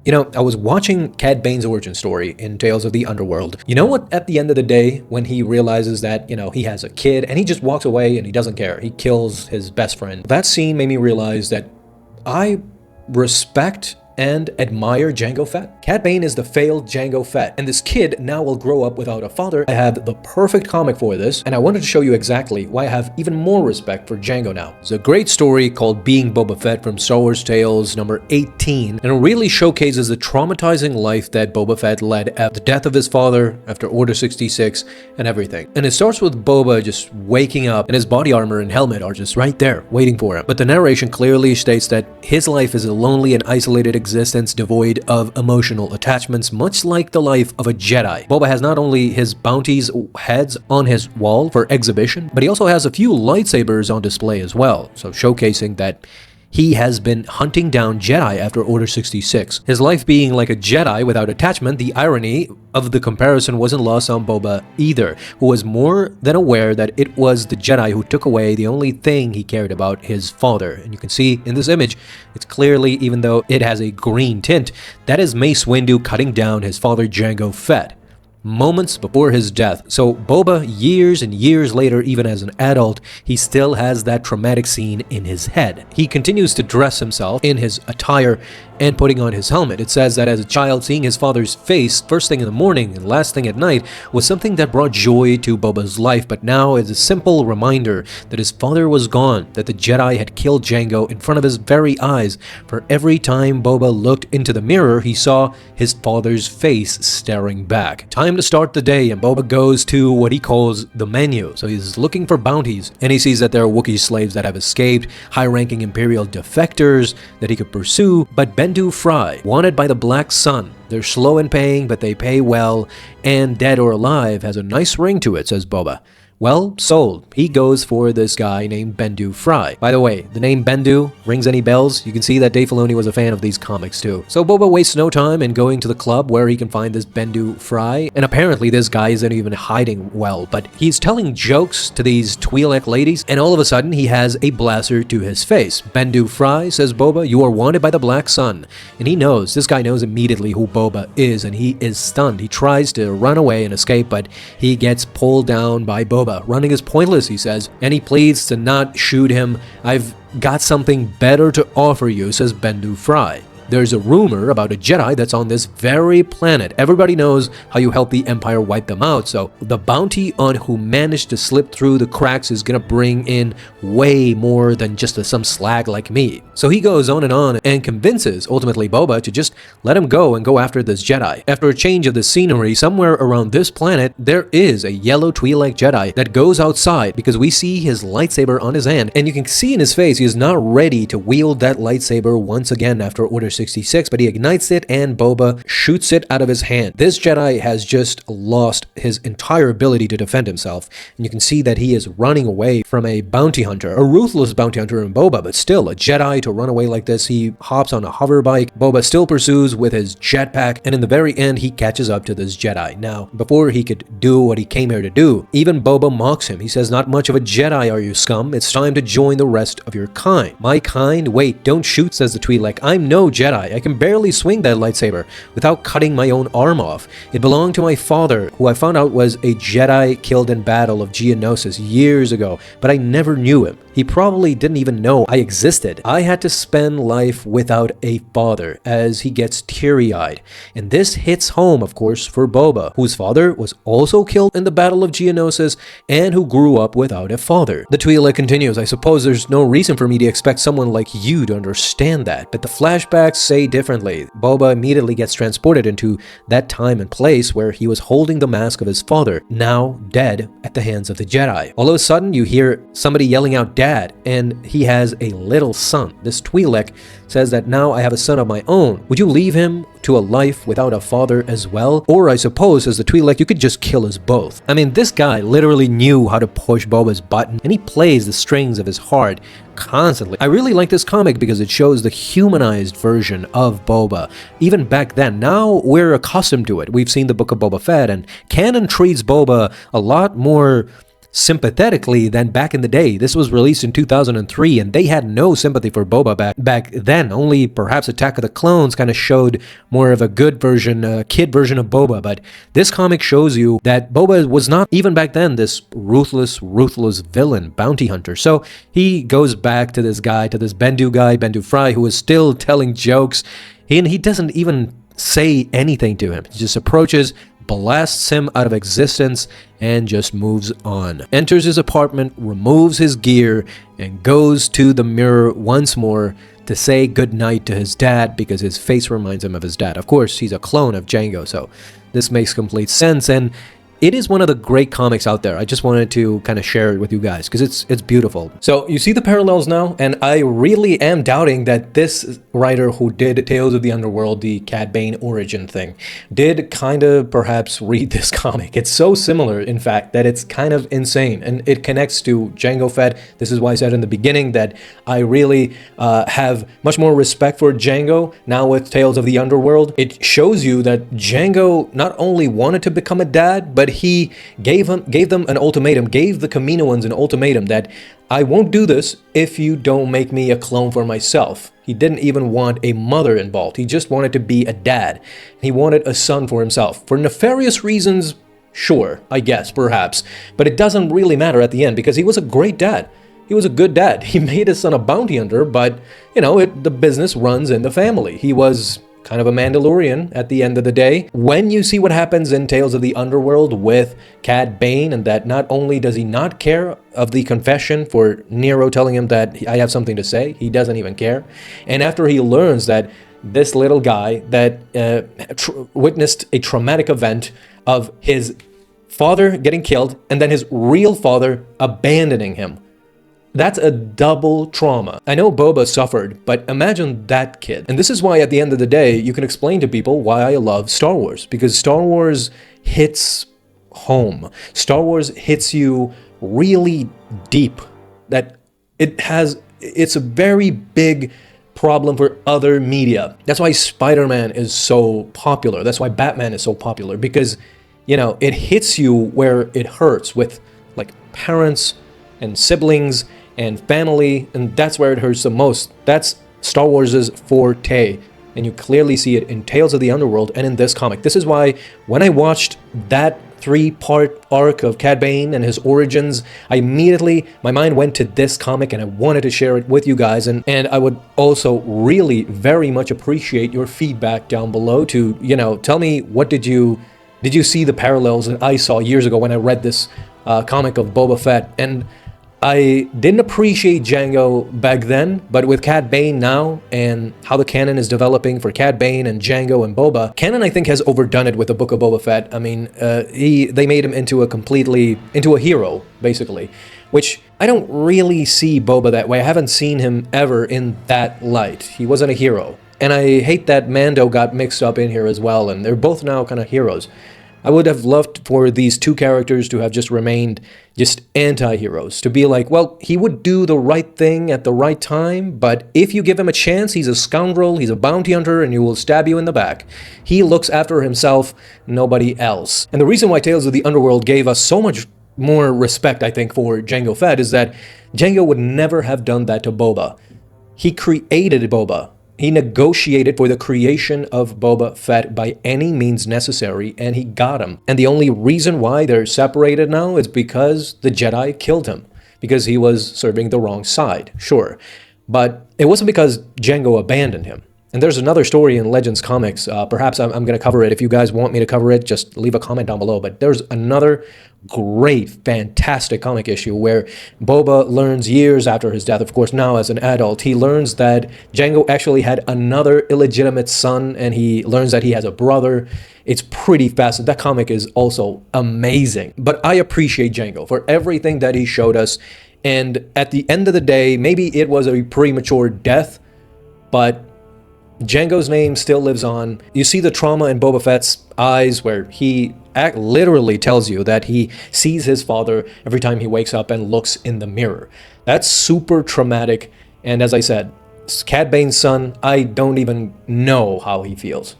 You know, I was watching Cad Bane's origin story in Tales of the Underworld. You know what, at the end of the day, when he realizes that, he has a kid and he just walks away and he doesn't care. He kills his best friend. That scene made me realize that I respect and admire Jango Fett. Cad Bane is the failed Jango Fett, and this kid now will grow up without a father. I have the perfect comic for this, and I wanted to show you exactly why I have even more respect for Jango now. It's a great story called Being Boba Fett from Star Wars Tales number 18, and it really showcases the traumatizing life that Boba Fett led after the death of his father, after Order 66, and everything. And it starts with Boba just waking up, and his body armor and helmet are just right there, waiting for him. But the narration clearly states that his life is a lonely and isolated existence devoid of emotional attachments, much like the life of a Jedi. Boba has not only his bounties heads on his wall for exhibition, but he also has a few lightsabers on display as well, so showcasing that he has been hunting down Jedi after Order 66. His life being like a Jedi without attachment, the irony of the comparison wasn't lost on Boba either, who was more than aware that it was the Jedi who took away the only thing he cared about, his father. And you can see in this image, it's clearly, even though it has a green tint, that is Mace Windu cutting down his father Jango Fett moments before his death. So Boba, years and years later, even as an adult, he still has that traumatic scene in his head. He continues to dress himself in his attire and putting on his helmet. It says that as a child, seeing his father's face first thing in the morning and last thing at night was something that brought joy to Boba's life, but now it's a simple reminder that his father was gone, that the Jedi had killed Jango in front of his very eyes. For every time Boba looked into the mirror, he saw his father's face staring back. Time to start the day, and Boba goes to what he calls the menu. So he's looking for bounties, and he sees that there are Wookiee slaves that have escaped, high-ranking Imperial defectors that he could pursue, but Bendu Fry, wanted by the Black Sun. They're slow in paying, but they pay well, and dead or alive has a nice ring to it, says Boba. Well, sold. He goes for this guy named Bendu Fry. By the way, the name Bendu rings any bells? You can see that Dave Filoni was a fan of these comics too. So Boba wastes no time in going to the club where he can find this Bendu Fry, and apparently this guy isn't even hiding well, but he's telling jokes to these Twi'lek ladies, and all of a sudden he has a blaster to his face. Bendu Fry, says Boba, you are wanted by the Black Sun. And this guy knows immediately who Boba is, and he is stunned. He tries to run away and escape, but he gets pulled down by Boba. Running is pointless, he says, and he pleads to not shoot him. I've got something better to offer you, says Bendu Fry. There's a rumor about a Jedi that's on this very planet. Everybody knows how you helped the Empire wipe them out, so the bounty on who managed to slip through the cracks is gonna bring in way more than just some slag like me. So he goes on and convinces, ultimately, Boba to just let him go and go after this Jedi. After a change of the scenery, somewhere around this planet, there is a yellow Twi'lek Jedi that goes outside because we see his lightsaber on his hand, and you can see in his face he is not ready to wield that lightsaber once again after Order 66, but he ignites it and Boba shoots it out of his hand. This Jedi has just lost his entire ability to defend himself, and you can see that he is running away from a bounty hunter, a ruthless bounty hunter in Boba, but still a Jedi to run away like this. He hops on a hover bike. Boba still pursues with his jetpack, and in the very end he catches up to this Jedi. Now, before he could do what he came here to do, even Boba mocks him. He says, not much of a Jedi are you, scum. It's time to join the rest of your kind. My kind? Wait, don't shoot, says the Twi'lek. I'm no Jedi. I can barely swing that lightsaber without cutting my own arm off. It belonged to my father, who I found out was a Jedi killed in battle of Geonosis years ago, but I never knew him. He probably didn't even know I existed. I had to spend life without a father, as he gets teary-eyed. And this hits home, of course, for Boba, whose father was also killed in the Battle of Geonosis and who grew up without a father. The Twi'lek continues, I suppose there's no reason for me to expect someone like you to understand that, but the flashbacks say differently. Boba immediately gets transported into that time and place where he was holding the mask of his father, now dead at the hands of the Jedi. All of a sudden, you hear somebody yelling out, Dad, and he has a little son. This Twi'lek says that now I have a son of my own. Would you leave him to a life without a father as well? Or I suppose, as the Twi'lek, you could just kill us both. I mean, this guy literally knew how to push Boba's button, and he plays the strings of his heart constantly. I really like this comic because it shows the humanized version of Boba. Even back then, now we're accustomed to it. We've seen the Book of Boba Fett, and canon treats Boba a lot more sympathetically than back in the day. This was released in 2003, and they had no sympathy for Boba back then. Only perhaps Attack of the Clones kind of showed more of a good version, kid version of Boba, but this comic shows you that Boba was not, even back then, this ruthless villain, bounty hunter. So he goes back to this guy, to this Bendu Fry, who is still telling jokes, and he doesn't even say anything to him. He just approaches, blasts him out of existence, and just moves on. Enters his apartment, removes his gear, and goes to the mirror once more to say goodnight to his dad, because his face reminds him of his dad. Of course, he's a clone of Jango, so this makes complete sense, and it is one of the great comics out there. I just wanted to kind of share it with you guys because it's beautiful. So you see the parallels now, and I really am doubting that this writer who did Tales of the Underworld, the Cad Bane origin thing, did kind of perhaps read this comic. It's so similar, in fact, that it's kind of insane, and it connects to Jango Fett. This is why I said in the beginning that I really have much more respect for Jango now with Tales of the Underworld. It shows you that Jango not only wanted to become a dad, but he gave them an ultimatum, gave the Kaminoans an ultimatum that I won't do this if you don't make me a clone for myself. He didn't even want a mother involved. He just wanted to be a dad. He wanted a son for himself. For nefarious reasons, sure, I guess, perhaps. But it doesn't really matter at the end because he was a great dad. He was a good dad. He made his son a bounty hunter, but, you know, the business runs in the family. He was kind of a Mandalorian at the end of the day. When you see what happens in Tales of the Underworld with Cad Bane, and that not only does he not care of the confession for Nero telling him that I have something to say, he doesn't even care. And after he learns that this little guy that witnessed a traumatic event of his father getting killed and then his real father abandoning him, that's a double trauma. I know Boba suffered, but imagine that kid. And this is why at the end of the day, you can explain to people why I love Star Wars. Because Star Wars hits home. Star Wars hits you really deep. That it's a very big problem for other media. That's why Spider-Man is so popular. That's why Batman is so popular. Because, you know, it hits you where it hurts with, like, parents and siblings and family, and that's where it hurts the most. That's Star Wars' forte, and you clearly see it in Tales of the Underworld and in this comic. This is why when I watched that 3-part arc of Cad Bane and his origins, my mind went to this comic, and I wanted to share it with you guys, and I would also really very much appreciate your feedback down below to, you know, tell me, what did you see the parallels that I saw years ago when I read this comic of Boba Fett? And I didn't appreciate Jango back then, but with Cad Bane now and how the canon is developing for Cad Bane and Jango and Boba, canon I think has overdone it with the Book of Boba Fett. I mean, they made him into a hero, basically, which I don't really see Boba that way. I haven't seen him ever in that light. He wasn't a hero. And I hate that Mando got mixed up in here as well, and they're both now kind of heroes. I would have loved for these two characters to have just remained just anti-heroes, to be like, well, he would do the right thing at the right time, but if you give him a chance, he's a scoundrel, he's a bounty hunter, and he will stab you in the back. He looks after himself, nobody else. And the reason why Tales of the Underworld gave us so much more respect, I think, for Jango Fett is that Jango would never have done that to Boba. He created Boba. He negotiated for the creation of Boba Fett by any means necessary, and he got him. And the only reason why they're separated now is because the Jedi killed him, because he was serving the wrong side, sure. But it wasn't because Jango abandoned him. And there's another story in Legends Comics. Perhaps I'm going to cover it. If you guys want me to cover it, just leave a comment down below. But there's another great, fantastic comic issue where Boba learns years after his death, of course, now as an adult, he learns that Jango actually had another illegitimate son, and he learns that he has a brother. It's pretty fast. That comic is also amazing. But I appreciate Jango for everything that he showed us. And at the end of the day, maybe it was a premature death, but Jango's name still lives on. You see the trauma in Boba Fett's eyes where he literally tells you that he sees his father every time he wakes up and looks in the mirror. That's super traumatic. And as I said, Cad Bane's son, I don't even know how he feels.